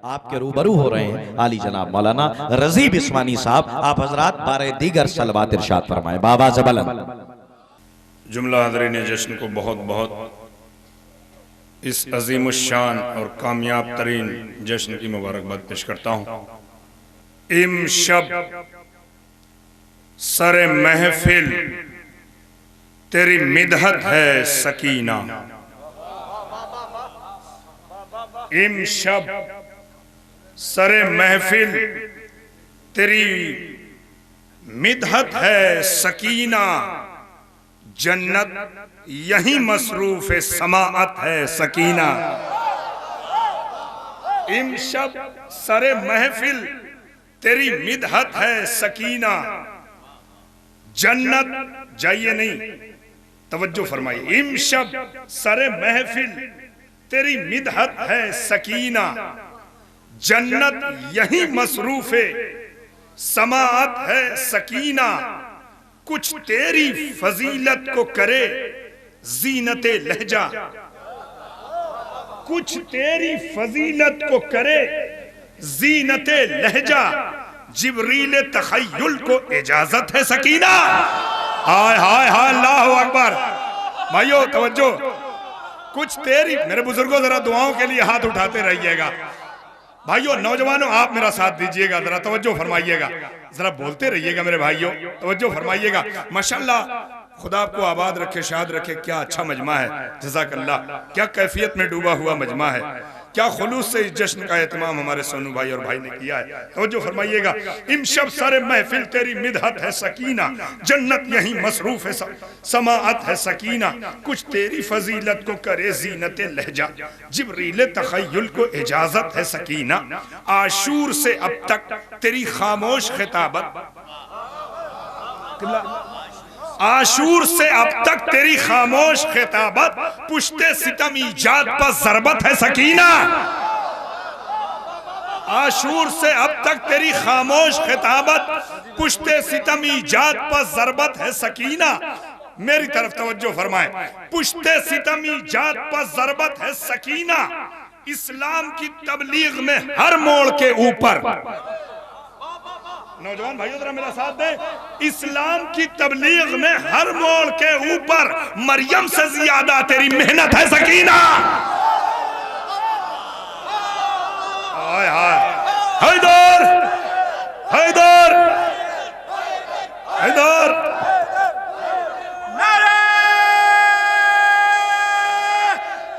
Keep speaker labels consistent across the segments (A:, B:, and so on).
A: आपके रूबरू हो रहे हैं आली जनाब मौलाना रज़ी बिस्वानी साहब। आप हजरात बारे दीगर सलवात इरशाद फरमाएं। बाबा ज़बलन
B: जुमला हाज़रीन जश्न को बहुत बहुत इस अज़ीमुश्शान और कामयाब तरीन जश्न की मुबारकबाद पेश करता हूँ। इमशब सरे महफिल तेरी मिदहत है सकीना। इमशब सरे महफिल तेरी मिदहत है सकीना। जन्नत यही मसरूफ समाअत है सकीना। इमशब सरे महफिल तेरी मिदहत है सकीना। जन्नत जाइए नहीं, तवज्जो फरमाइए। इमशब सरे महफिल तेरी मिदहत है सकीना। जन्नत यही मसरूफ समाअत है सकीना। कुछ तेरी फजीलत को करे जीनते लहजा। कुछ तेरी फजीलत को करे जीनते लहजा। जिब्रील तखय्युल को इजाजत है सकीना। हाय हाय हाय अल्लाहु अकबर। भाइयों तवज्जो, कुछ तेरी, मेरे बुजुर्गों जरा दुआओं के लिए हाथ उठाते रहिएगा। भाइयों नौजवानों आप मेरा साथ दीजिएगा, जरा तवज्जो फरमाइएगा, जरा बोलते रहिएगा मेरे भाइयों, तवज्जो फरमाइएगा। माशाल्लाह, खुदा आपको आबाद रखे, शाद रखे। क्या अच्छा मजमा है, जज़ाकल्लाह। क्या कैफियत में डूबा हुआ मजमा है, क्या खुलूस से इस जश्न का एहतमाम हमारे सोनू भाई और भाई ने किया है। तवज्जो फरमाइएगा। इमशब सारे महफिल तेरी मिदहत है सकीना। जन्नत यही मसरूफ है समाअत है सकीना। कुछ तेरी फजीलत को करे जीनते लहजा। जिब्रील तखय्युल को इजाजत है सकीना। आशूर से अब तक तेरी खामोश खिताबत। आशूर से अब तक तेरी खामोश खिताबत। पुश्ते सितम ईजाद पर ज़रबत है सकीना। आशूर से अब तक तेरी खामोश खिताबत। पुश्ते सितम ईजाद पर ज़रबत है सकीना। मेरी तरफ तवज्जो फरमाए। पुश्ते सितम ईजाद पर ज़रबत है सकीना। इस्लाम की तबलीग में हर मोड़ के ऊपर, नौजवान भाइयों जरा मेरा साथ दें, इस्लाम की तबलीग में हर मोड़ के ऊपर मरियम से ज्यादा तेरी मेहनत है सकीना। हाय हाय हैदर हैदर हैदर। नारे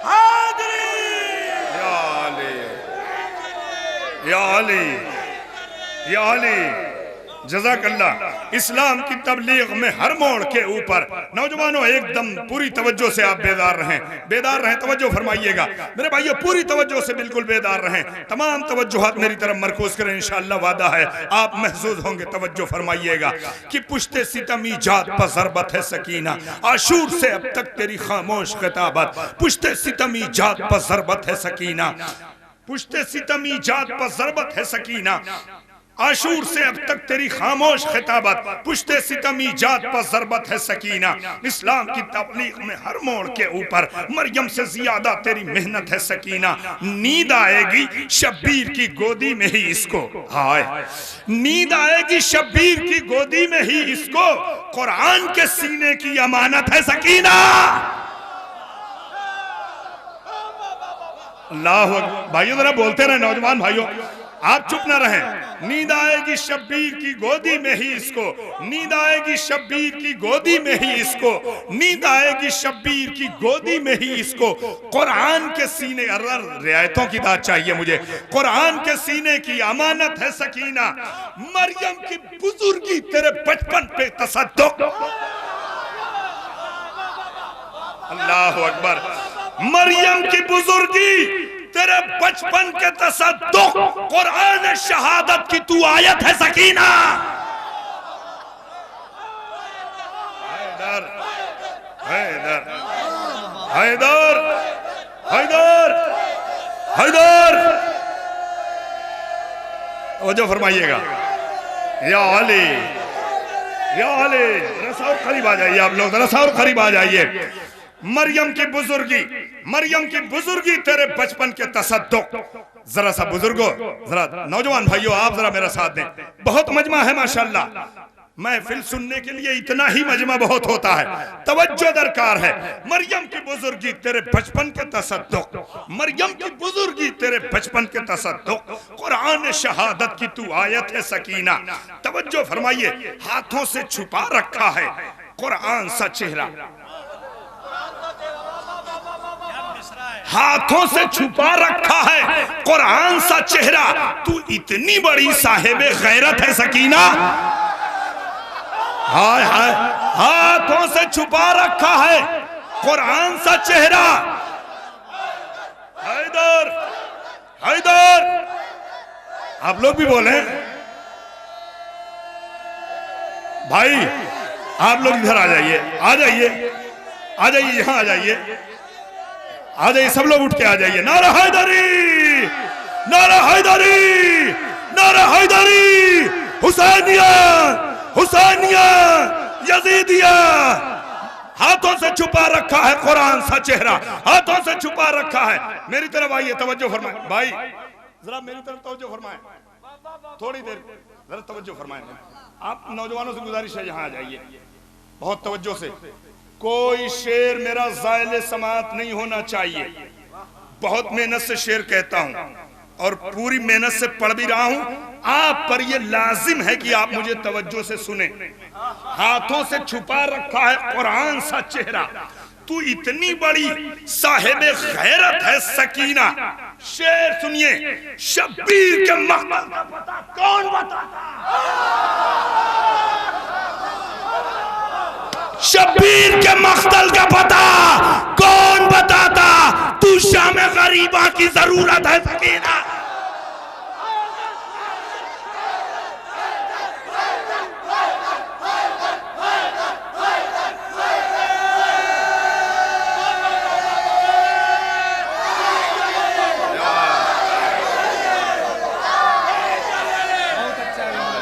B: हैदरी या अली या अली या अली। जज़ाकल्लाह। इस्लाम की तबलीग में हर मोड़ के ऊपर। नौजवानों एकदम पूरी तवज्जो से आप बेदार रहें, बेदार रहें, तवज्जो फरमाइएगा मेरे भाइयों, पूरी तवज्जो से बिल्कुल बेदार रहें। तमाम तवज्जुहात मेरी तरफ मरकूज करें, इंशाअल्लाह वादा है आप महसूस होंगे। तवज्जो फरमाइएगा कि पुश्ते सितम ईजाद पर ज़रबत है सकीना। आशूर से अब तक तेरी खामोश खिताबत। पुश्ते सितम ईजाद पर ज़रबत है सकीना। पुश्ते सितम ईजाद पर ज़रबत है सकीना। आशूर से अब तक तेरी खामोश खिताबत। पुश्ते सितम ईजाद पर ज़रबत है सकीना। इस्लाम की तबलीग में हर मोड़ के ऊपर मरियम से ज्यादा तेरी मेहनत है सकीना। नींद आएगी शब्बीर की गोदी में ही इसको। हाय, नींद आएगी शब्बीर की गोदी में ही इसको। कुरान के सीने की अमानत है सकीना। अल्लाह भाइयों जरा बोलते रहे, नौजवान भाइयों आप चुप ना रहें। नींद आएगी शब्बीर की गोदी में ही इसको। नींद आएगी शब्बीर की गोदी में ही इसको। नींद आएगी शब्बीर की गोदी में ही इसको। कुरान के सीने, रियायतों की दाद चाहिए मुझे। कुरान के सीने की अमानत है सकीना। मरियम की बुजुर्गी तेरे बचपन पे तसद्दुक। अल्लाह अकबर। मरियम की बुजुर्गी तेरे बचपन के तसद्दुक। कुरान शहादत की तू आयत है सकीना। हैदर हैदर हैदर हैदर हैदर। वजह फरमाइएगा। या अली या अली। जरा और करीब आ जाइए आप लोग, जरा और करीब आ जाइए। मरियम की बुजुर्गी, मरियम की बुजुर्गी तेरे बचपन के तसद्दुक। जरा सा बुजुर्गो, जरा नौजवान भाइयों, आप जरा मेरा साथ दें। बहुत मजमा है माशाल्लाह, महफिल सुनने के लिए इतना ही मजमा बहुत होता है, तवज्जो दरकार है। मरियम की बुजुर्गी तेरे बचपन के तसद्दुक, मरियम की बुजुर्गी तेरे बचपन के तसद्दुक, कुरान शहादत की तू आयत है सकीना। तवज्जो फरमाइए, हाथों से छुपा रखा है कुरान सा चेहरा, हाथों से छुपा रखा है कुरान सा चेहरा। तू इतनी बड़ी साहिबे गैरत है सकीना। हाय हाय, हाथों से छुपा रखा है कुरान सा चेहरा। हैदर, हैदर, आप लोग भी बोले भाई, आप लोग इधर आ जाइए, आ जाइए, आ जाइए, यहां आ जाइए, आ जाइए, सब लोग उठ के आ जाइए। नारा हैदरी, नारा हैदरी, नारा हैदरी, हुसैनिया, हुसैनिया, यजीदिया। हाथों से छुपा रखा है कुरान सा चेहरा, हाथों से छुपा रखा है। मेरी तरफ आइए, तवज्जो फरमाएं भाई, जरा मेरी तरफ तवज्जो फरमाएं, थोड़ी देर जरा तवज्जो फरमाएं। आप नौजवानों से गुजारिश है, यहाँ आ जाइए बहुत तवज्जो से। कोई शेर मेरा ज़ाइले समात नहीं होना चाहिए। बहुत मेहनत से शेर कहता हूं और पूरी मेहनत से पढ़ भी रहा हूं। आप पर यह लाजिम है कि आप मुझे तवज्जो से सुने। हाथों से छुपा रखा है कुरान सा चेहरा। तू इतनी बड़ी साहिबे गैरत है सकीना। शेर सुनिए, शब्बीर के मक़तल का पता कौन बताता? शब्बीर के मक़तल का पता कौन बताता? तू शाम गरीबा की जरूरत है सकीना। शब्बीर के मक़तल का पता कौन बताता? तू शाम गरीबा की जरूरत है सकीना। शब्बीर के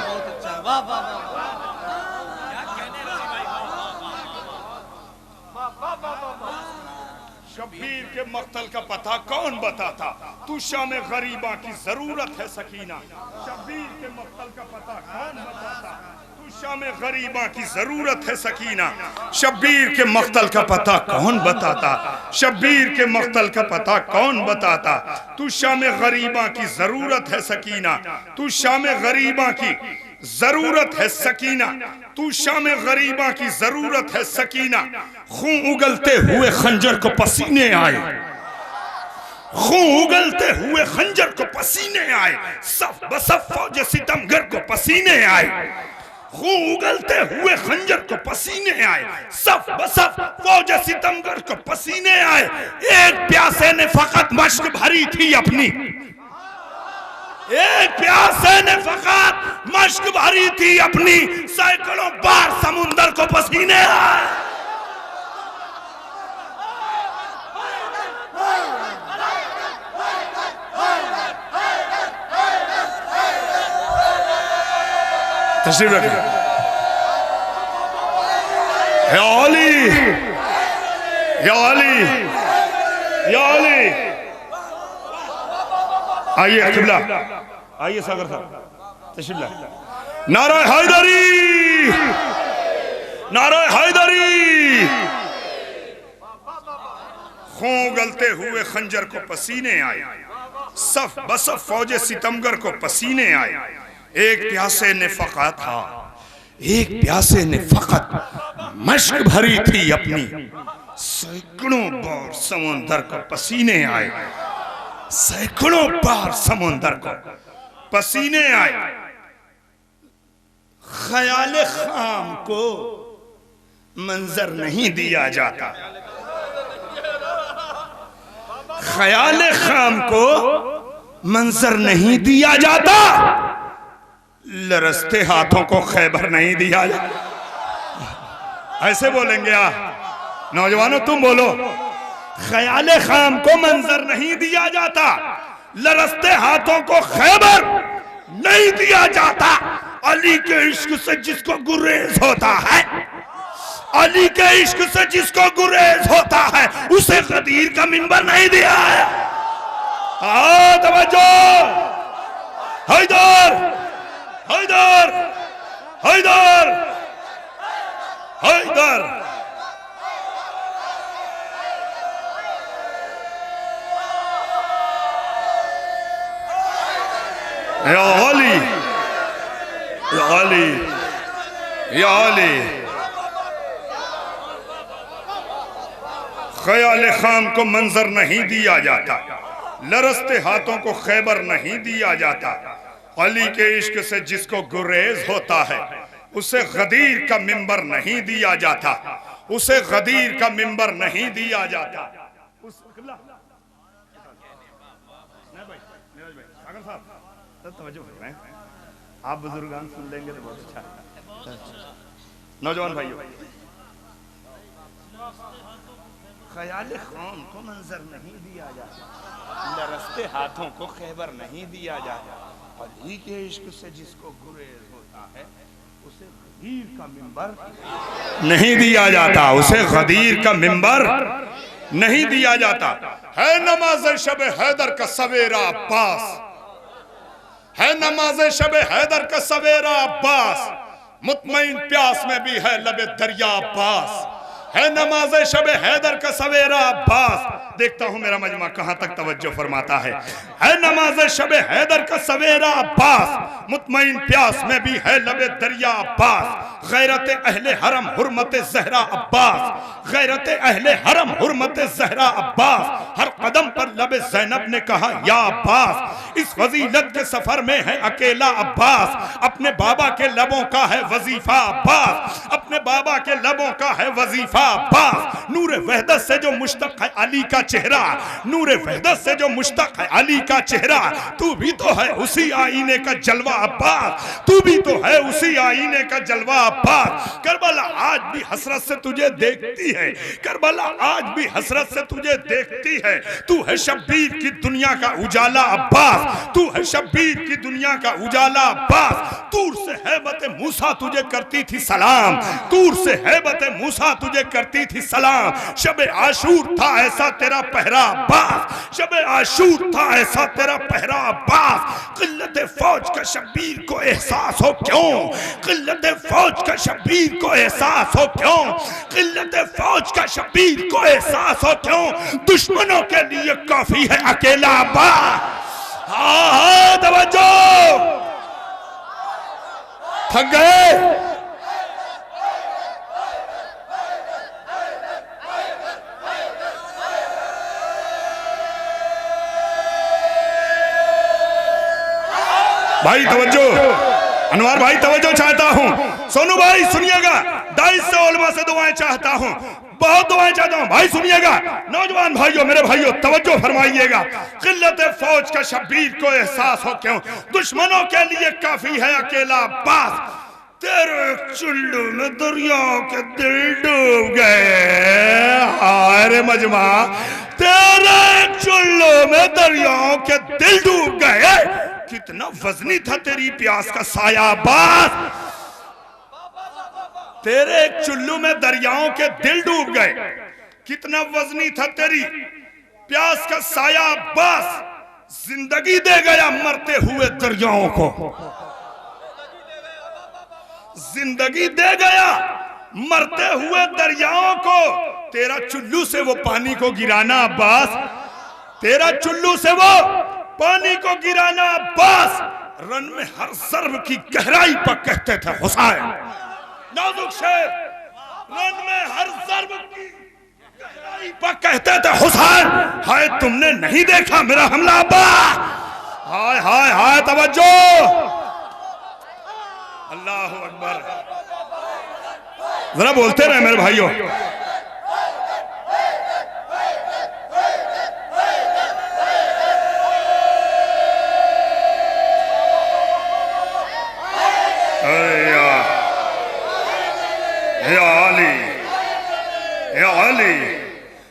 B: मक़तल का पता कौन बताता? तू शाम गरीबा की जरूरत है सकीना। शब्बीर के मक़तल का पता कौन बताता? शब्बीर के मक़तल का पता कौन बताता? तू शाम गरीबा की जरूरत है सकीना। तू शाम गरीबा की जरूरत है सकीना। तू शाम गरीबा की जरूरत है सकीना। खून उगलते हुए खंजर को पसीने आए, खून उगलते हुए खंजर को पसीने आए। सफ बसफ फौज सितमगर को पसीने आए। खून उगलते हुए खंजर को पसीने आए। सफ बसफ फौज सितमगर को पसीने आए। एक प्यासे ने फकत मश्क भरी थी अपनी, एक प्यासे ने फकत मश्क भरी थी अपनी। सैकड़ों बार समुंदर को पसीने आए। तशरीफ रखिए। या अली, या अली, या अली, आइए किबला, आइए सागर साहब तशरीफ लाए। नारा हैदरी, नारा हैदरी। खून उगलते हुए खंजर को पसीने आए। सफ बसफ फौजे सितमगर को पसीने आए। एक प्यासे ने फकत था, एक प्यासे ने फकत मश्क भरी थी अपनी। सैकड़ों बार समुंदर को पसीने आए। सैकड़ों बार समुंदर को पसीने आए। ख्याल खाम को मंजर नहीं दिया जाता। ख्याल खाम को मंजर नहीं दिया जाता। लरसते हाथों को खैबर नहीं दिया जाता। ऐसे बोलेंगे आप नौजवानों, तुम बोलो। ख्याल खाम को मंजर नहीं दिया जाता। लरसते हाथों को खैबर नहीं दिया जाता। अली के इश्क से जिसको गुरेज होता है, अली के इश्क से जिसको गुरेज होता है, उसे गदीर का मिंबर नहीं दिया है। तवज्जो, हैदर हैदर हैदर हैदर। या अली, या अली, या अली। ख्याल खाम को मंजर नहीं दिया जाता, लरसते हाथों को खैबर नहीं दिया जाता। अली के इश्क से जिसको गुरेज होता है उसे गदीर का मिंबर नहीं दिया जाता, उसे गदीर का मिंबर नहीं दिया जाता। आप बुजुर्गान सुन लेंगे तो बहुत अच्छा है। नौजवान भाइयों, ख्याल खाम को मंजर नहीं दिया जाता, लरसते हाथों को खैबर नहीं दिया जाता। अली के इश्क से जिसको गुरेज होता है उसे गदीर का मिंबर नहीं दिया जाता, उसे गदीर का मिंबर नहीं दिया जाता। है नमाज शब हैदर का सवेरा अब्बास, है नमाज शब हैदर का सवेरा अब्बास, मुतमईन प्यास में भी है लबे दरिया अब्बास। है नमाज शब हैदर का सवेरा अब्बास। देखता हूं मेरा मजमा कहां तक तवज्जो फरमाता है। नमाज शब हैदर का सवेरा अब्बास, मुतमईन प्यास में भी है लबे दरिया अब्बास। गैरत अहले हरम हुर्मत ज़हरा अब्बास, गैरत अहले हरम हुर्मत ज़हरा अब्बास। हर कदम पर लबे ज़ैनब ने कहा या अब्बास। इस फजीलत के सफर में है अकेला अब्बास, अपने बाबा के लबों का है वजीफा अब्बास, अपने बाबा के लबों का है वजीफा अब्बास। नूर वहदत से जो मुश्तक है अली का चेहरा, नूर वहदत से जो मुश्तक है अली का चेहरा। तू भी तो है उसी आईने का जलवा अब्बास, तू भी तो है उसी आईने का जलवा अब्बास। करबला आज भी हसरत से तुझे देखती है, करबला आज भी हसरत से तुझे देखती है। तू है शब्बीर की दुनिया का उजाला अब्बास, तू है शब्बीर की दुनिया का उजाला अब्बास। तूर से हैबत मूसा तुझे करती थी सलाम, तूर से हैबत मूसा तुझे करती थी सलाम। शबे आशूर था ऐसा तेरा पहरा अब्बास, शबे आशूर था ऐसा तेरा पहरा अब्बास। किल्लत फौज का शब्बीर को एहसास हो क्यों, किल्लत फौज का शब्बीर को एहसास हो क्यों, किल्लत फौज का शब्बीर को एहसास हो क्यों। दुश्मनों के लिए काफी है अकेला अब्बास। हाँ तवज्जो, थक गए। भाई तवज्जो, अनवर भाई तवज्जो चाहता हूं। सोनू भाई सुनिएगा, दाइस से उलमा से दुआएं चाहता हूं, बहुत दुआएं चाहता हूं। भाई सुनिएगा, नौजवान भाइयों मेरे भाइयों तवज्जो फरमाइएगा। किल्लत फौज का शब्बीर को एहसास हो क्यों, दुश्मनों के लिए काफी है अकेला अब्बास। तेरे चुल्लू में दरियाओं के दिल डूब गए, हाय मजमा, तेरे चुल्लू में दरियाओं के दिल डूब गए। कितना वजनी था तेरी प्यास का साया अब्बास, तेरे चुल्लू में दरियाओं के दिल डूब गए। कितना वजनी था तेरी प्यास का साया अब्बास। जिंदगी दे गया मरते हुए दरियाओं को, जिंदगी दे गया मरते हुए दरियाओं को। तेरा चुल्लू से वो पानी को गिराना अब्बास, तेरा चुल्लू से वो पानी को गिराना अब्बास। रन में हर ज़र्ब की गहराई पर कहते थे हुसैन, नाजुक शेर, रन में हर ज़र्ब की गहराई पर कहते थे हुसैन। हाय तुमने नहीं देखा मेरा हमला अब्बास, हाय हाय हाय तवज्जो, अल्लाहु अकबर। जरा बोलते रहे मेरे भाइयों।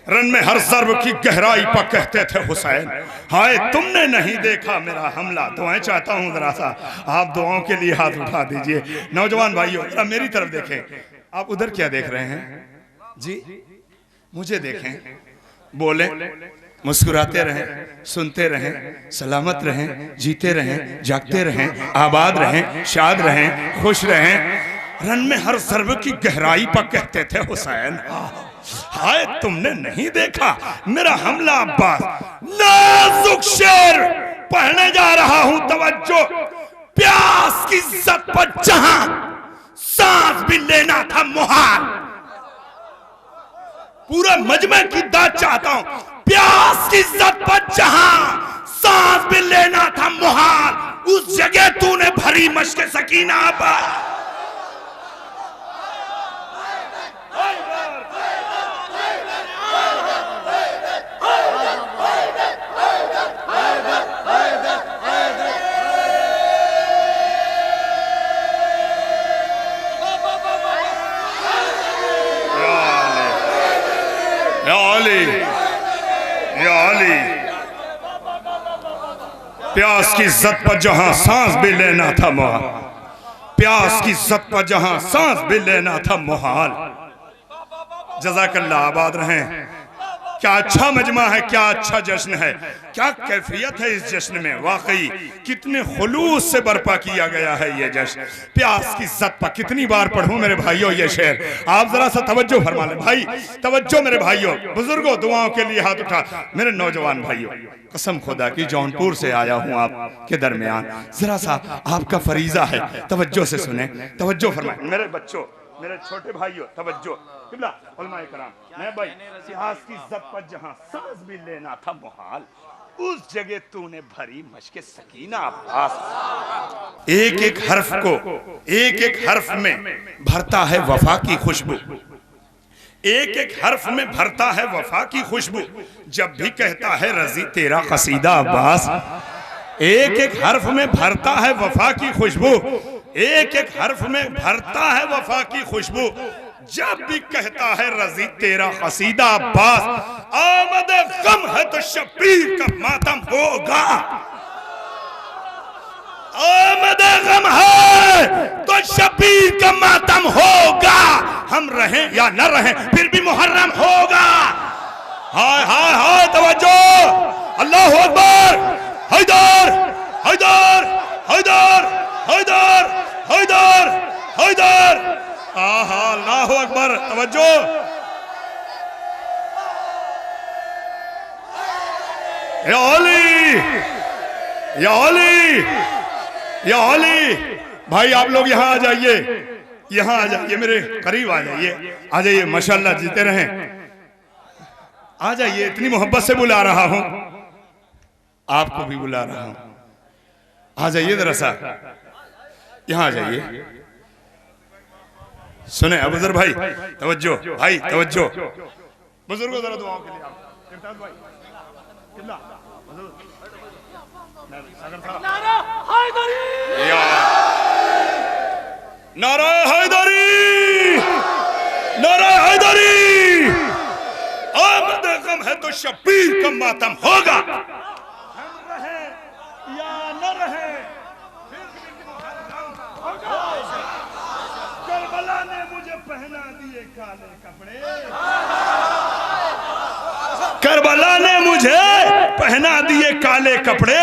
B: रन में हर ज़र्ब की गहराई पर कहते थे हुसैन, हाय तुमने नहीं देखा मेरा हमला। दुआएं चाहता हूं, जरा सा आप दुआओं के लिए हाथ उठा दीजिए। नौजवान भाइयों जरा मेरी तरफ देखें, आप उधर क्या देख रहे हैं जी, मुझे देखें, बोले मुस्कुराते रहें, सुनते रहें, सलामत रहें, जीते रहें, जागते रहें, आबाद रहें, शाद रहें, खुश रहें। रन में हर ज़र्ब की गहराई पर कहते थे हुसैन, हाय तुमने नहीं देखा मेरा हमला अब्बास। नाजुक शेर पढ़ने जा रहा हूं, तवज्जो। प्यास की इज्जत पर जहां सांस भी लेना था मुहाल। पूरे मजमे की दाद चाहता हूं। प्यास की इज्जत पर जहां सांस भी लेना था मुहाल, उस जगह तूने भरी मश्क सकीना पर। प्यास की इज्जत पर जहां सांस भी लेना था मुहाल, प्यास की इज्जत पर जहां सांस भी लेना था मुहाल। जज़ाकल्लाह, आबाद रहें। क्या अच्छा मजमा है, क्या अच्छा जश्न है, क्या कैफियत है इस जश्न में। वाकई कितने खुलूस से बर्पा किया गया है ये जश्न। प्यास की इज्जत पर कितनी बार पढ़ूं मेरे भाइयों ये शेर। आप जरा सा तवज्जो फरमा लें भाई, तवज्जो मेरे भाइयों, बुजुर्गों, दुआओं के लिए हाथ उठा। मेरे नौजवान भाइयों, कसम खुदा की जौनपुर से आया हूं आपके दरमियान, जरा सा आपका फरीजा है, तवज्जो से सुने, तवज्जो फरमाएं। मेरे बच्चों, मेरे छोटे भाइयों, तवज्जो। किबला उलमाए कराम, मैं भाई, प्यास की इज्जत पर जहां सांस भी लेना था मुहाल, उस जगह तूने भरी मश्क सकीना अब्बास। एक एक हर्फ को, एक एक हर्फ में भरता है वफा की खुशबू, एक एक हर्फ में भरता है वफा की खुशबू। जब भी कहता है रजी तेरा कसीदा अब्बास, एक एक हर्फ में भरता है वफा की खुशबू, एक एक हर्फ में भरता है वफा की खुशबू। जब भी कहता है रजी तेरा कसीदा अब्बास, आमद गम है तो शबीर का मातम होगा। आमद गम है तो शबीर का मातम होगा। हम रहें या न रहें फिर भी मुहर्रम होगा। हाय हाय हाय, तवज्जो, अल्लाहु अकबर। हैदर हैदर हैदर हैदर हैदर हैदर, आहा, अल्लाहु अकबर, तवज्जो। या अली, या अली, या अली। भाई आप लोग यहाँ आ जाइए, यहाँ आ जाइए, मेरे करीब आ जाइए, आ जाइए, माशाल्लाह, जीते रहें। आ जाइए, इतनी मोहब्बत से बुला रहा हूं, आपको भी बुला रहा हूं। आ जाइए जरा सा, यहाँ आ जाइए। सुने अबूजर भाई, तवज्जो भाई, तवज्जो। बुजुर्गों जरा दुआओं के लिए आप भाई, किबला नारा हैदरी, नारा हैदरी, नारा हैदरी। आमद गम है तो शबीर का मातम होगा। हम रहे या न रहे करबला ने मुझे पहना दिए काले कपड़े, करबला ने मुझे पहना दिए काले कपड़े।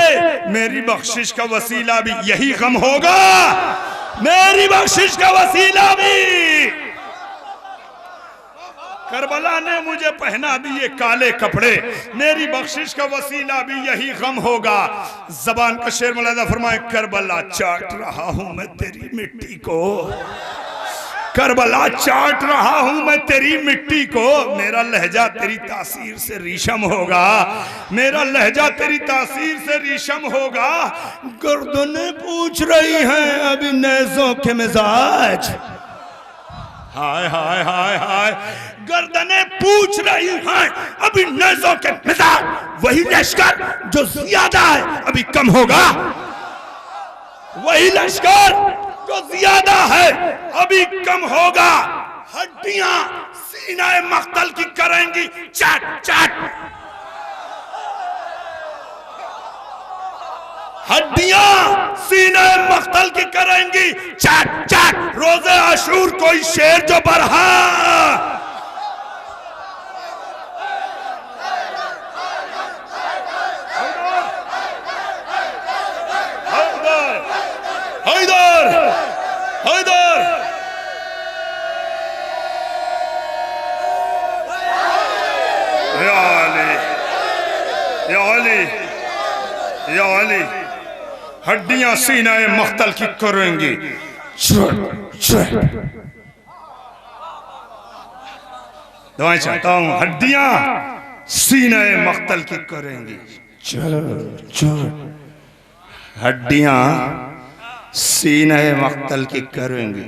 B: मेरी बख्शिश का वसीला भी यही गम होगा, मेरी बख्शिश का वसीला भी। करबला ने मुझे पहना दिए काले कपड़े, मेरी बख्शिश का वसीला भी यही गम होगा। जबान का शेर मुलादा फरमाए, करबला चाट रहा हूं मैं तेरी मिट्टी को, करबला चाट रहा हूं मैं तेरी मिट्टी को। मेरा लहजा तेरी तासीर से रीशम होगा, मेरा लहजा तेरी तासीर से रीशम होगा। गर्दनें पूछ रही हैं अभी नेज़ों के मिजाज, हाय हाय हाय हाय, गर्दनें पूछ रही हैं अभी नेज़ों के मिजाज। वही लश्कर जो ज्यादा है अभी कम होगा, वही लश्कर जो ज्यादा है अभी कम होगा। हड्डियां सीना मख्तल की करेंगी चाट चाट, हड्डियां सीने मख्तल की करेंगी चाट चाट। रोजे आशूर कोई शेर जो बरहा, हैदर, या अली, या अली, या अली, हड्डियां सीना मख्तल की करेंगी। दुआएं चाहता हूं, हड्डियां सीना मख्तल की करेंगी। हड्डियां सीना मख्तल की करेंगी।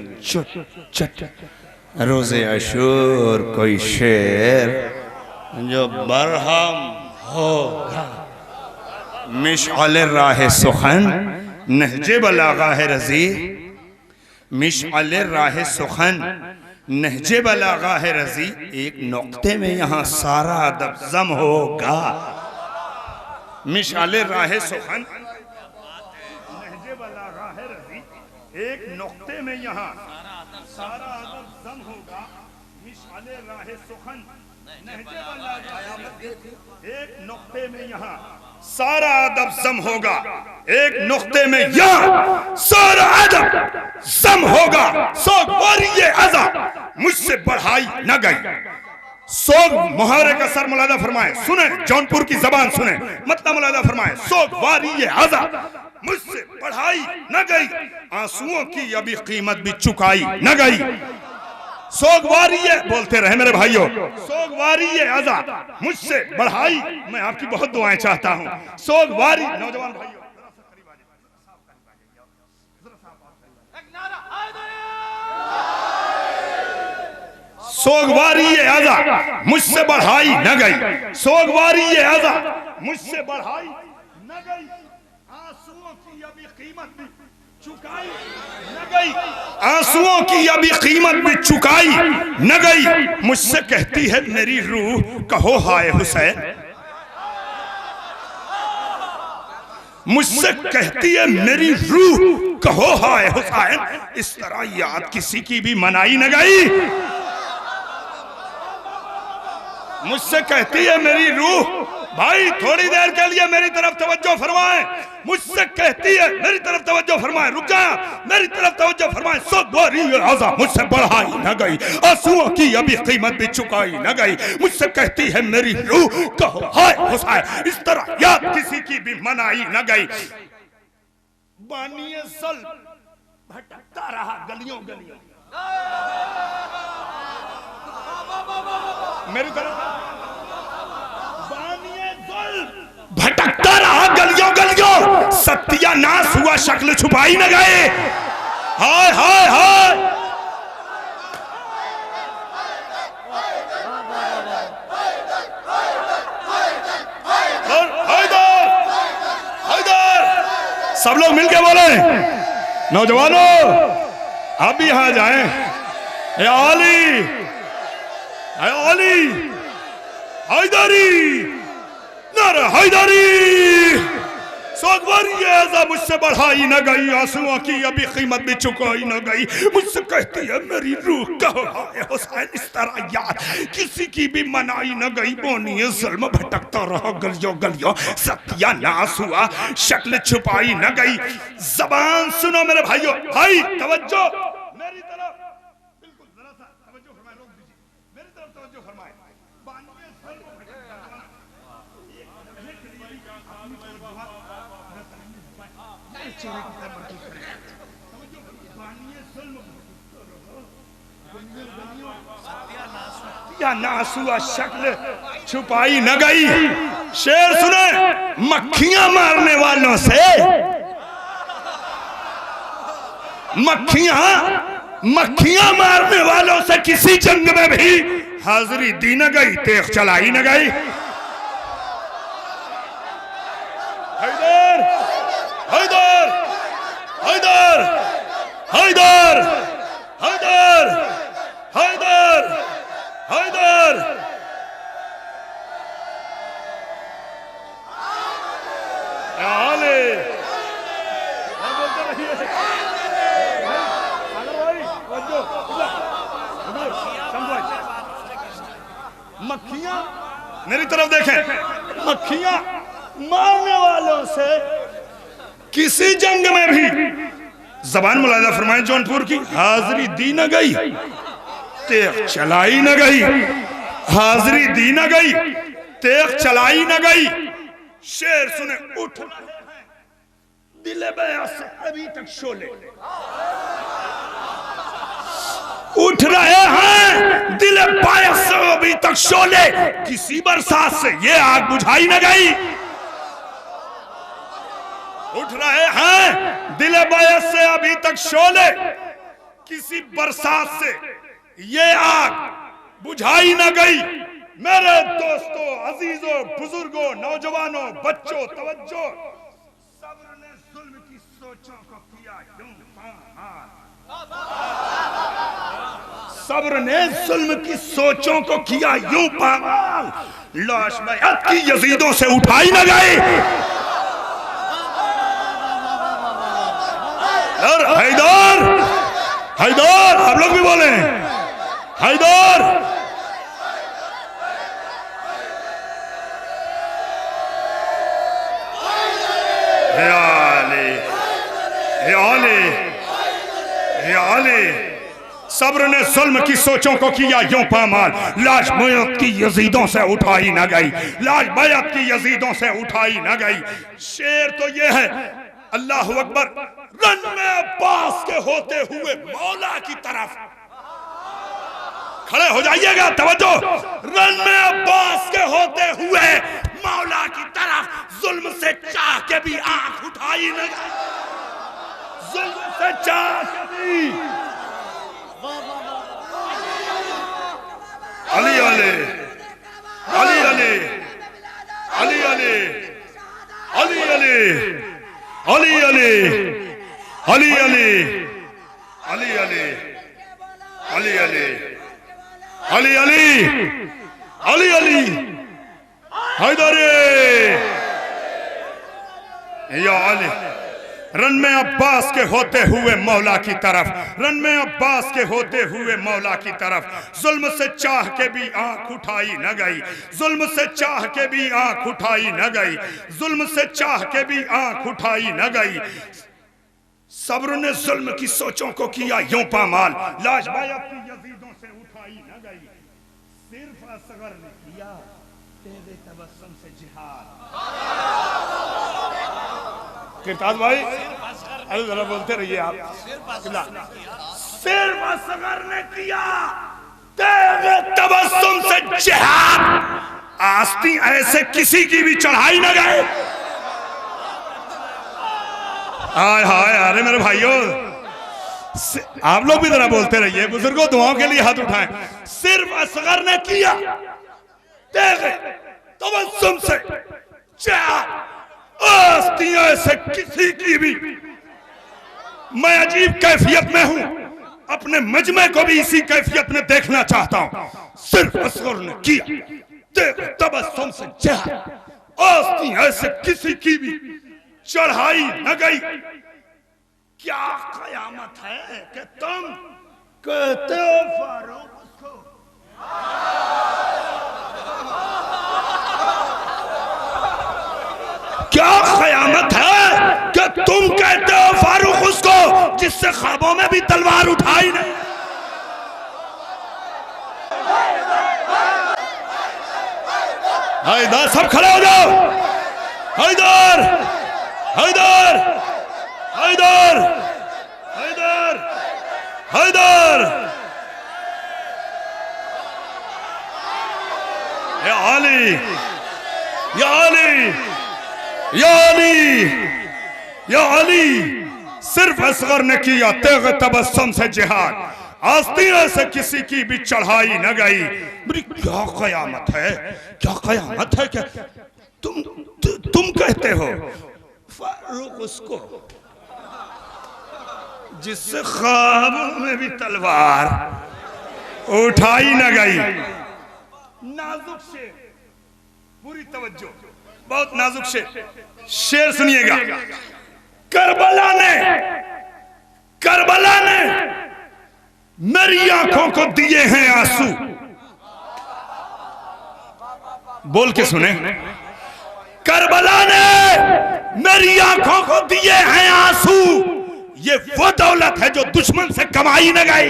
B: रोज़े अशूर कोई शेर जो बरहम होगा, मिशअल राह सुखन नहजे बलागा है रजी, मिशअल राह सुखन नहजे बलागा है रजी। एक नुक्ते में यहाँ सारा अदब जम होगा। मिशअल राह सुखन नहजे बलागा है रजी, एक नुक्ते में यहाँ सारा अदब जम होगा। मिशअल राह सुखन नहजे बलागा है रजी, एक नुक्ते में यहाँ सारा अदब जम होगा। एक नुक्ते में यहाँ सारा अदब जम होगा। सोग वारिये अज़ा मुझसे बढ़ाई न गई। सोग मुहावरे का सर मुलादा फरमाए, सुने जौनपुर की जबान सुने, मतलब मुलादा फरमाए। सोग वारिये अज़ा मुझसे बढ़ाई न गई, आंसुओं की अभी कीमत भी चुकाई न गई। सोगवारी है, बोलते रहे मेरे भाइयों, सोगवारी है अज़ा मुझसे बढ़ाई। मैं आपकी बहुत दुआएं चाहता हूं। सोगवारी, नौजवान भाइयों सोगवारी है अज़ा मुझसे बढ़ाई न गई, सोगवारी है अज़ा मुझसे बढ़ाई न गई, आंसुओं की अभी कीमत भी चुकाई न गई, आंसुओं की अभी कीमत भी चुकाई न गई। मुझसे कहती है मेरी रूह, कहो हाय हुसैन। मुझसे कहती है मेरी रूह, कहो हाय हुसैन। इस तरह याद किसी की भी मनाई न गई। मुझसे कहती है मेरी रूह, भाई थोड़ी देर के लिए मेरी तरफ तवज्जो फरमाएं। मुझसे कहती है मेरी तरफ तवज्जो फरमाएं, रुक जा, मेरी तरफ तवज्जो फरमाएं। सोगवारी आज़ा मुझसे बढ़ाई न गई, आंसुओं की अभी कीमत भी चुकाई न गई। मुझसे कहती है मेरी रूह, कहो हाय हुसैन। इस तरह याद किसी की भी मनाई न गई। बानिए सल भटकता रहा गलियों गलियों, मेरी तरफ भटकता रहा गलियों गलियों, सत्यानाश हुआ शक्ल छुपाई न गए। हाय हाय हाय, हैदर हैदर, सब लोग मिलके बोले, नौजवानों आप भी यहां जाएं। ए अली, ए अली, हैदरी, नारा हैदरी। सोगवारी आज़ा मुझसे बढ़ाई न गई, आंसुओं की अभी कीमत भी चुकाई न गई। मुझसे कहती है मेरी रूह, कहो हाय हुसैन। इस तरह याद किसी की भी मनाई न गई। बोनिए ज़ुल्म भटकता रहा गलियों गलियों, सत्यानाश हुआ शक्ल छुपाई न गई। जबान सुनो मेरे भाइयों, भाई तवज्जो मेरी तरफ, बिल्कुल जरा सा तवज्जो फरमाए, रोक दीजिए, मेरी तरफ तवज्जो फरमाए। सत्यानाश हुआ शक्ल छुपाई न गई। शेर सुने, मक्खियां मारने वालों से, मक्खियां मारने वालों से किसी जंग में भी हाजिरी दी न गई, तेग चलाई न गई। हैदर हैदर हैदर हैदर हैदर हैदर हैदर, मक्खियां मेरी तरफ देखें, मक्खियां मारने वालों से किसी जंग में भी जबान मुलाजा फरमाए जौनपुर की, हाजरी दी न गई तेग चलाई न गई, हाजरी दी न गई तेग चलाई न गई। शेर सुने, उठ दिले बया से अभी तक शोले, उठ रहे हैं दिल बायस से अभी तक शोले, किसी बरसात से ये आग बुझाई न गई। उठ रहे हैं दिल बायस से अभी तक शोले, किसी बरसात से ये आग बुझाई न गई। मेरे दोस्तों, अजीजों, बुजुर्गों, नौजवानों, बच्चों, तवज्जो, सब्र ने जुल्म की सोचों को किया यूं पामाल, सब्र ने जुल्म की सोचों को किया यूं पामाल, लाश बैअत की यजीदों से उठाई न गई। और हैदर, हैदर, आप लोग भी बोले हैदर, सब्र ने जुल्म की सोचों को किया यूं पामाल, लाश बैअत की यजीदों से उठाई न गई, लाश बैअत की यजीदों से उठाई न गई। शेर तो ये है, अल्लाह अकबर, रन में अब्बास के होते हुए मौला की तरफ, खड़े हो जाइएगा, तवज्जो, रन में अब्बास के होते हुए मौला की तरफ, जुल्म से चाह के भी आंख उठाई न गई, जुल्म से चाह के भी। अली अली अली अली अली अली अली अली अली अली अली अली अली अली अली अली अली अली अली हैदर या अली, रन में अब्बास के होते हुए मौला की तरफ, रन में अब्बास के होते हुए मौला की तरफ, जुल्म से चाह के भी आंख उठाई न गई, जुल्म से चाह के भी आंख उठाई न गई, जुल्म से चाह के भी आंख उठाई न गई। सब्र ने जुल्म की सोचों को किया यूं पामाल, लाश बैअत की यजीदों से उठाई न गई, सिर्फ असगर ने किया तेरे तबस्सुम से जिहाद। किरताज भाई, अरे जरा बोलते रहिए आप। सिर्फ असगर ने किया तेरे तबस्सुम से जिहाद, आस्ती ऐसे किसी की भी चढ़ाई न गए। हाय हाय, अरे मेरे भाइयों, आप लोग भी जरा बोलते रहिए, बुजुर्गों दुआओं के लिए हाथ उठाएं। सिर्फ असगर ने किया तेरे तबस्सुम से जिहाद, आस्तियां से किसी की भी। मैं अजीब कैफियत में हूं, अपने मजमे को भी इसी कैफियत में देखना चाहता हूं। सिर्फ असगर ने किया तेरे तबस्सुम से जिहाद, आस्तियां से किसी की भी चढ़ाई न गई। क्या कयामत है कि तुम कहते हो फारूक उसको, क्या कयामत है कि तुम कहते हो फारूक उसको, जिससे ख्वाबों में भी तलवार उठाई नहीं। हैदर, सब खड़े हो जाओ। हैदर, हैदर, हैदर, हैदर, हैदर, या अली, या अली, या अली, या अली, सिर्फ असगर ने किया तेग तबस्सुम से जिहाद, आस्तीनों से किसी की भी चढ़ाई न गई। मेरी क्या कयामत है, क्या कयामत है, क्या तुम कहते हो फारूक उसको जिससे ख्वाबों में भी तलवार उठाई न गई। नाजुक शेर, पूरी तवज्जो, बहुत नाजुक शेर सुनिएगा। करबला ने मेरी आंखों को दिए हैं आंसू। बोल के सुने, करबला ने मेरी आंखों को दिए हैं आंसू। ये ये वो दौलत है जो दुश्मन से कमाई न गई।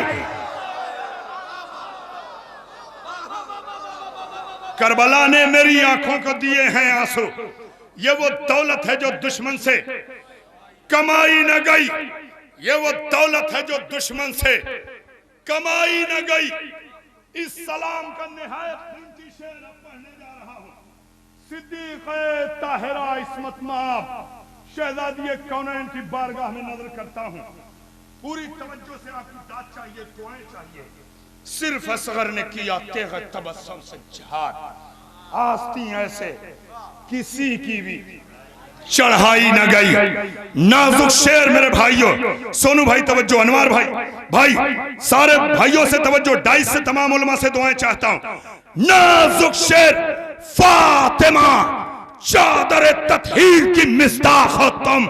B: करबला ने मेरी आंखों को दिए हैं आंसू, ये वो दौलत है जो दुश्मन से कमाई न गई। ये वो दौलत है जो दुश्मन से कमाई न गई। इस सलाम का निहायत कीमती शेर अब पढ़ने जा रहा हूं। सिद्दीक़ ताहिरा इस्मत माब शहजादी कौनैन की बारगाह में नजर करता हूं। पूरी तवज्जो से आपकी दाद चाहिए, दुआएं चाहिए। सिर्फ असगर ने किया तेग तबस्सुम से जहाद, आस्ती ऐसे किसी की भी चढ़ाई न गई। नाजुक शेर मेरे भाइयों, सोनू भाई तवज्जो, अनवार भाई सारे भाइयों से तवज्जो, डाइस से तमाम उलमा से दुआएं चाहता हूं। नाजुक शेर फातिमा चादर तत्हीर की मिस्दाक हो तुम।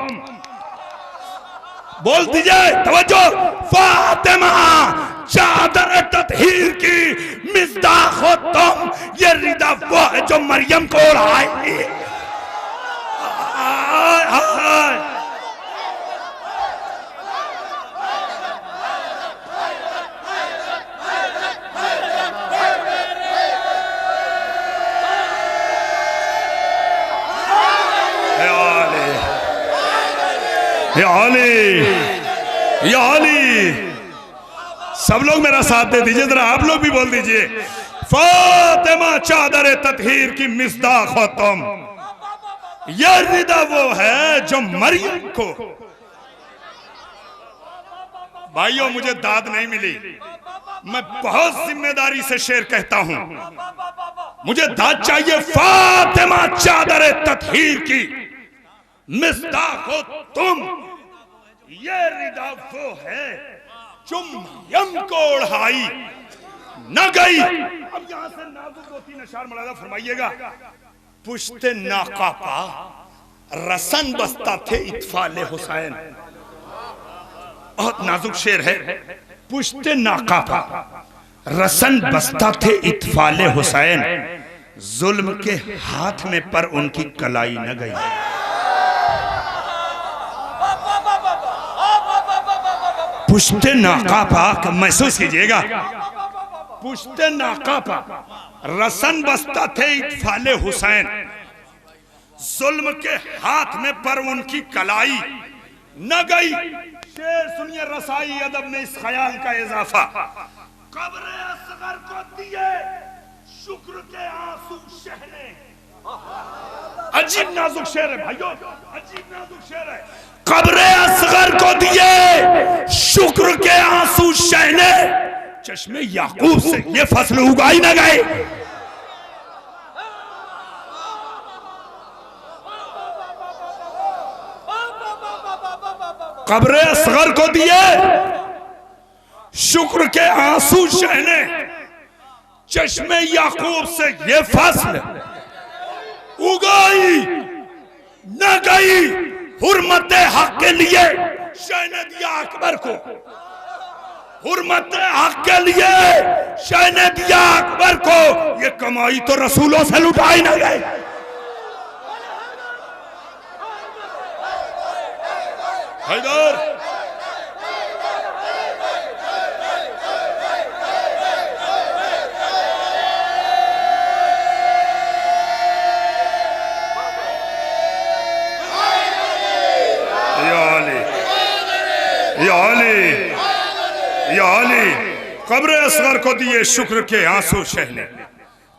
B: बोल दीजिए तवज्जो, फातिमा चादर तत्हीर की मिस्दाक हो तुम। ये रिदा वो है जो मरियम को ओढ़ाई। या अली, सब लोग मेरा साथ दे दीजिए, जरा आप लोग भी बोल दीजिए, फातिमा चादर तत्हीर की मिस्दाक हो तुम। यह रिदा वो है जो मरियम को। भाइयों मुझे दाद नहीं मिली, मैं बहुत जिम्मेदारी से शेर कहता हूं, मुझे दाद चाहिए। फातिमा चादर तत्हीर की मिस्दाक हो तुम। ये रिदा वो है जो मरियम को ओढ़ाई न गई। अब यहां से नाजुक दो तीन अशार मुलाजा फरमाइएगा। पुश्ते नाका पा रसन बस्ता थे इत्फाले हुसैन। बहुत नाजुक शेर है। पुश्ते नाका पा रसन बस्ता थे इत्फाले हुसैन, जुल्म के हाथ में पर उनकी कलाई न गई। पुश्ते नाका पा, महसूस कीजिएगा, पुश्ते नाका पा रसन बस्ता थे इत्फाले हुसैन, जुल्म के हाथ में पर उनकी कलाई न गई। शेर सुनिए रसाई अदब में इस ख्याल का इजाफा। कब्र असगर को दिए शुक्र के आंसू शहने। अजीब नाजुक शेर है भाइयों, अजीब नाजुक शेर है। कब्र असगर को दिए शुक्र के आंसू शहने, चश्मे याकूब से ये फसल उगाई न गए। कब्र असगर को दिए शुक्र के आंसू शहने, चश्मे याकूब से ये फसल उगाई न गई। हुर्मत हक के लिए शहने दिया अकबर को, हुर्मत हक के लिए शहने दिया अकबर को। ये कमाई तो रसूलों से लुटाई न गई। हैदर या अली, कब्र असगर को दिए शुक्र के आंसू शहने,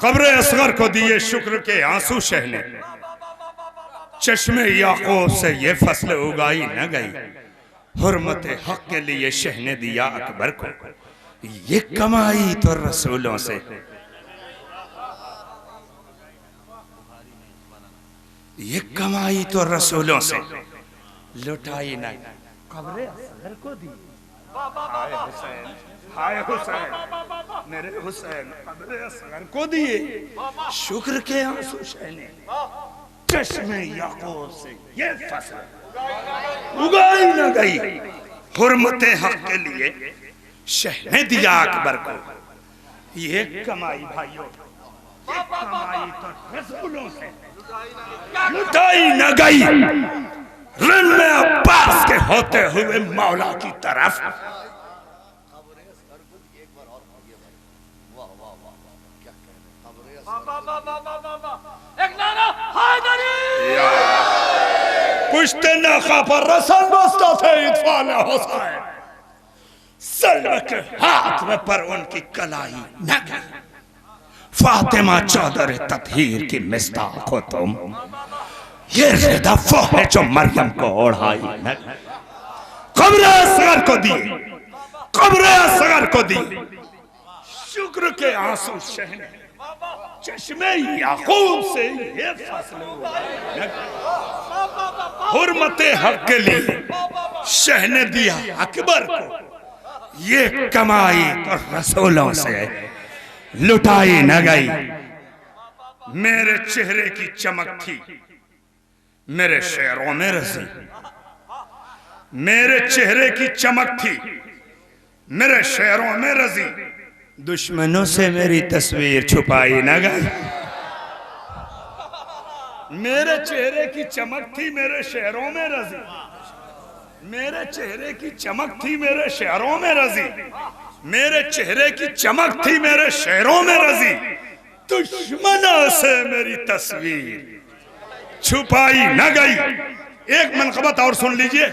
B: कब्र असगर को दिए शुक्र के आंसू शहने, चश्मे याकूब से ये फसल उगाई न गई। हुर्मत हक के लिए शहने दिया अकबर को, ये कमाई तो रसूलों से, ये कमाई तो रसूलों से लुटाई न। कब्र असगर को दी, हाय हुसैन, हाय हुसैन, मेरे हुसैन, कब्र असगर को दिए शुक्र के आंसू शहने, चश्मे याकूब से ये फसल उगाई न गई। हुर्मत हक के लिए शहने दिया अकबर को, ये कमाई भाइयों, ये कमाई तो रसूलों से लुटाई न गई। रन में अब्बास के होते हुए मौला की तरफ। पुश्ते नखा पर रसन बसता थे इत्फाल हुसैन, सल्व के हाथ में पर उनकी कलाई न गई। फातिमा चौदर तत्हीर की मिस्ताक हो तुम, ये रिदा वो है जो मरियम को ओढ़ाई न। कब्र असगर को दी, कब्र असगर को दी शुक्र के आंसू शहने, चश्मे याकूब से ये फैसले हुए। हुर्मते हक के लिए शह ने दिया अकबर को, ये कमाई तो रसूलों से लुटाई न गई। मेरे चेहरे की चमक थी मेरे शेरों में रजी, मेरे चेहरे की चमक थी मेरे शेरों में रजी। दुश्मनों से मेरी तस्वीर छुपाई न गई। मेरे चेहरे की चमक थी मेरे शेरों में रजी, मेरे चेहरे की चमक थी मेरे शेरों में रजी, मेरे चेहरे की चमक थी मेरे शेरों में रजी। दुश्मनों से मेरी तस्वीर छुपाई न गई। एक मनकबत और सुन लीजिए,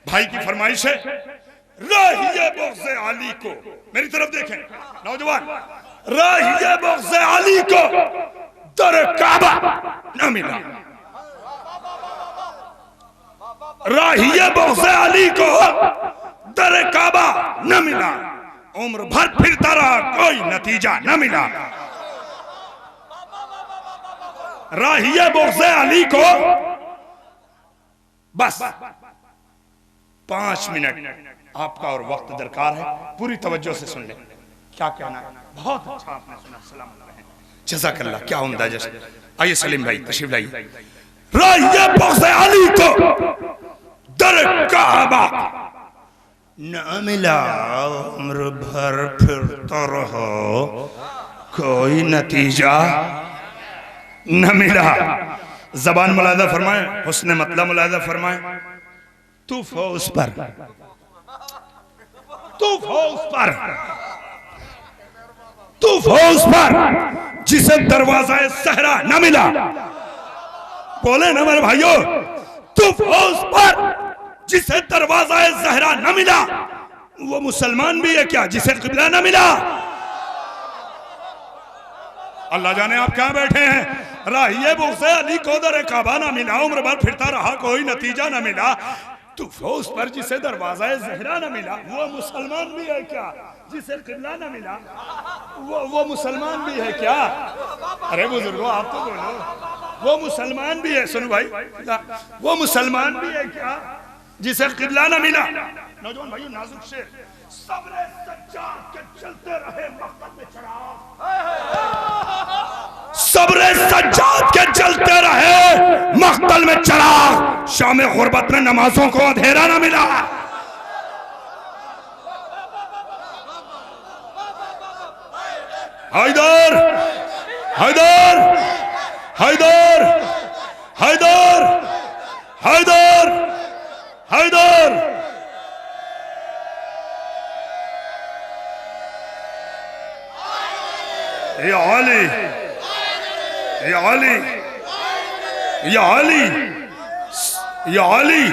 B: भाई की फरमाइश है। राहिए बग़्ज़े अली को, मेरी तरफ देखें नौजवान, राहिए बग़्ज़े अली को दर काबा न मिला। राहिए बग़्ज़े अली को दर काबा न मिला। उम्र भर फिरता रहा, कोई नतीजा न मिला। राहिए बग़्ज़े अली को बस 5 मिनट आपका और वक्त दरकार है, पूरी तवज्जो से सुन ले क्या कहना है। बहुत अच्छा आपने सुना, सलाम जज़ाकल्लाह, क्या उम्दा जैसे। आइए सलीम भाई तशरीफ लाइए। राहिए बग़्ज़े अली को दर काबा न मिला। उम्र भर फिरता रहो, कोई नतीजा न मिला। जबान मुलाहिदा फरमाए, हुस्न मतलब मुलाहिदा फरमाए। तूफ हो उस पर, तूफ हो उस पर, तूफ हो उस पर जिसे दरवाजा सहरा न मिला। बोले ना मेरे भाइयों, तूफ हो उस पर जिसे दरवाजा सहरा न मिला। वो मुसलमान भी है क्या जिसे क़िबला न मिला? अल्लाह जाने आप क्या बैठे हैं। राहिए बग़्ज़े अली को दर काबा न मिला। उम्र भर फिरता रहा, कोई नतीजा न मिला। तुफोस पर जिसे दरवाजा ज़हरा न मिला। वो मुसलमान भी है क्या जिसे क़िबला न मिला? वो मुसलमान भी है क्या? अरे बुजुर्गो आप तो बोलो, वो मुसलमान भी है। सुनो भाई, वो मुसलमान भी है क्या जिसे क़िबला न मिला? नौजवान भाइयों, नाजुक शेर। सब्र सज्जाद के चलते रहे मक़सद में चिराग, सब्र सज्जाद के चलते रहे मक़तल में चिराग। शाम गुरबत में नमाजों को अंधेरा न मिला। हैदर हैदर हैदर हैदर हैदर हैदर या अली, या अली, या अली, या अली।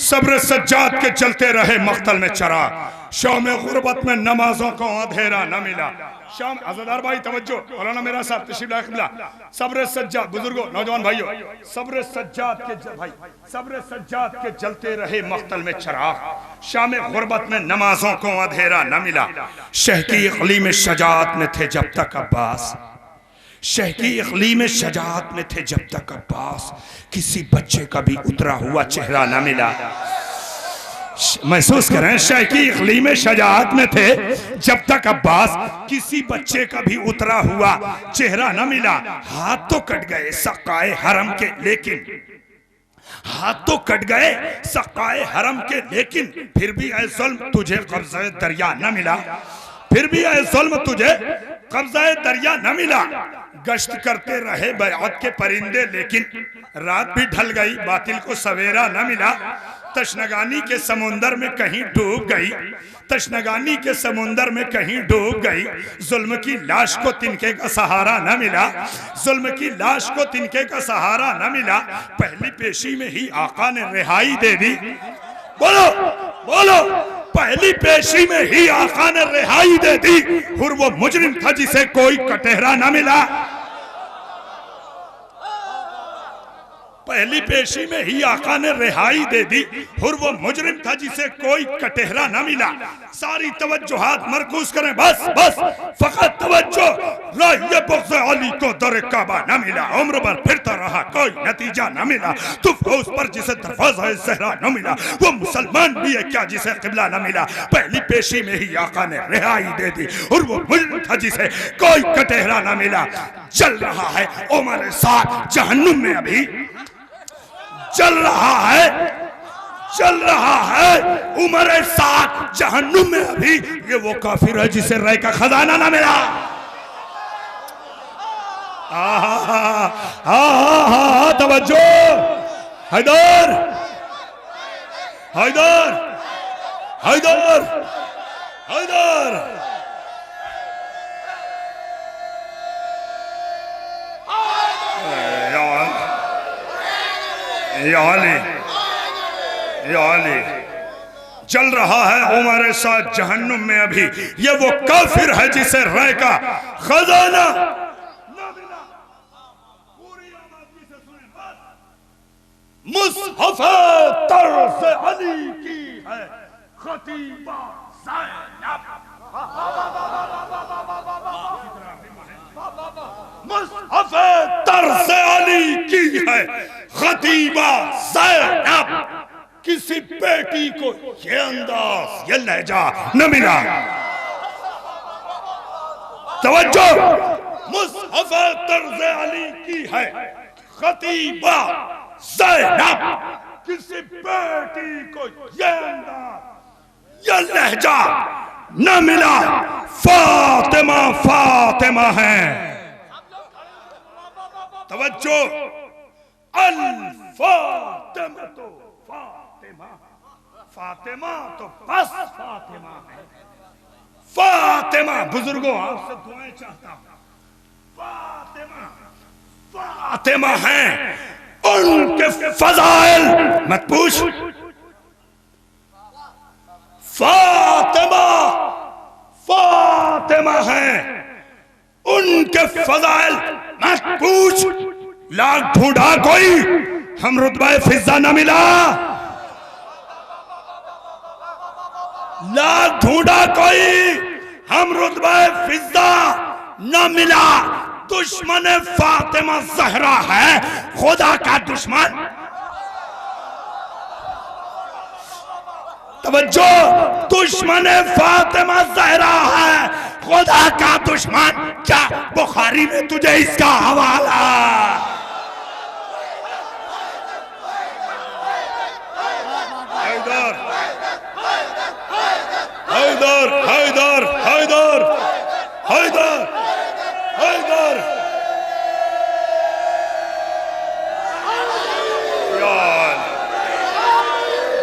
B: सब्र सज्जाद के चलते रहे मक़तल में चिराग। शाम गुरबत में नमाजों को अंधेरा न मिला। शाम अज़ादार भाई तवज्जो, मौलाना मेरा साहब तशरीफ लाए क़िबला। सब्र सज्जाद, बुजुर्गो नौजवान भाइयों, सब्र सज्जाद के भाई, सब्र सज्जाद के जलते रहे मक़तल में चिराग। शाम गुरबत में नमाजों को अंधेरा न मिला। शह की इक़लीम शजाअत में थे जब तक अब्बास, शह की इक़लीम शजाअत में थे जब तक अब्बास। किसी बच्चे का भी उतरा हुआ चेहरा न मिला। महसूस करें, शह की इक़लीम शजाअत में थे जब तक अब्बास। किसी बच्चे का भी उतरा हुआ चेहरा न मिला। हाथ तो कट गए सक़ाए हरम के, लेकिन हाथ तो कट गए सक़ाए हरम के, लेकिन फिर भी ऐ ज़ुल्म तुझे क़ब्ज़े दरिया न मिला। फिर भी ऐ जुल्म तुझे कब्ज़ाए दरिया न मिला। गश्त करते रहे बैअत के परिंदे, लेकिन रात भी ढल गई, बातिल को सवेरा न मिला। तशनगानी के समुंदर में कहीं डूब गई, तशनगानी के समुंदर में कहीं डूब गई। जुल्म की लाश को तिनके का सहारा न मिला, जुल्म की लाश को तिनके का सहारा न मिला। पहली पेशी में ही आका ने रिहाई दे दी। बोलो बोलो, पहली पेशी में ही आका ने रिहाई दे दी। और वो मुजरिम था जिसे कोई कटहरा न मिला। पहली पेशी में ही आका ने रिहाई दे दी। और वो मुजरिम था जिसे कोई कटहरा न मिला। सारी तवज्जोहात मरकूज करें, बस बस फकत तवज्जो। राहिए बुग़्ज़ अली को दर काबा न मिला। उम्र भर फिरता रहा, कोई नतीजा न मिला। तो उस पर जिसे दरवाज़ा ज़हरा न मिला, वो मुसलमान भी है क्या जिसे क़िबला न मिला। पहली पेशी में ही आका ने रिहाई दे दी। और वो मुजरिम था जिसे कोई कटहरा न मिला। चल रहा है उमर साथ जहन्नुम में, अभी चल रहा है, चल रहा है उमर साथ जहन्नुम में अभी। ये वो काफिर है जिसे रय का खजाना ना मिला। तवज्जो, हैदर हैदर हैदर हैदर। या अली, चल रहा है उमर साथ जहन्नुम में अभी। ये वो काफिर है जिसे रय का खजाना न मिला। पूरी आवाज़ से सुने, मुसहफ़ तर्ज़ अली की है खतीबा ज़ैनब। मुसहफ़ तर्ज़ अली की है खतीबा ज़ैनब। किसी बेटी को ये अंदाज, ये लहजा न मिला। तवज्जो, मुसहफ़ तर्ज़ अली की है खतीबा ज़ैनब। किसी बेटी को ये अंदाज, ये लहजा न मिला। फातिमा फातिमा है। तवज्जो, अल फातिमा तो फातिमा, फातिमा तो बस फातिमा है। फातिमा, बुजुर्गों आपसे दुआएं चाहता हूं। फातिमा फातिमा है। उनके फजाइल मत पूछ। फातिमा फातिमा है। उनके फजाइल मत पूछ। लाख ढूंढा कोई, हम रुतबा फिजा न मिला। लाख ढूंढा कोई, हम रुतबा फिजा न मिला। दुश्मन फातिमा ज़हरा है खुदा का दुश्मन। तवज्जो, दुश्मन फातिमा ज़हरा है खुदा का दुश्मन। क्या बुखारी में तुझे इसका हवाला? हैदर हैदर हैदर हैदर हैदर हैदर।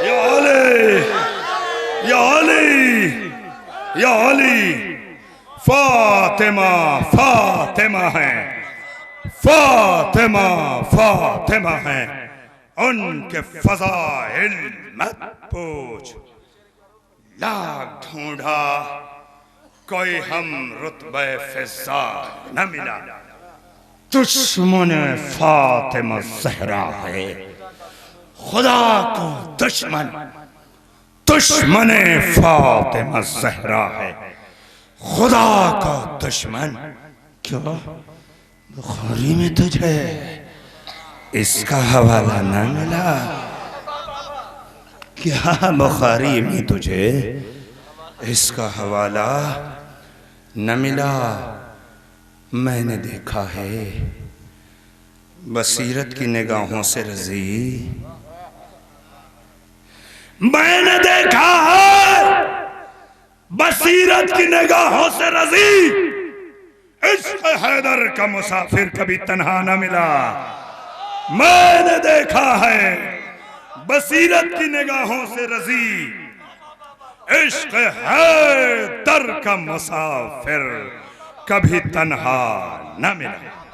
B: या अली, या अली, या अली। फातिमा फातिमा है। फातिमा फातिमा है। उनके फज़ाइल मत पूछ। लाख ढूंढा कोई, हम रुतबे फिजा न मिला। दुश्मन फातिमा ज़हरा है खुदा को दुश्मन। दुश्मन फातिमा ज़हरा है खुदा का दुश्मन। क्यों बुखारी में तुझे इसका हवाला न मिला? क्या बुखारी में तुझे इसका हवाला न मिला? मैंने देखा है बसीरत की निगाहों से रजी। मैंने देखा है बस बसीरत की निगाहों से रजी, इश्क हैदर का मुसाफिर कभी तन्हा न मिला। मैंने देखा है बसीरत की निगाहों से रजी, इश्क हैदर का मुसाफिर कभी तन्हा न मिला।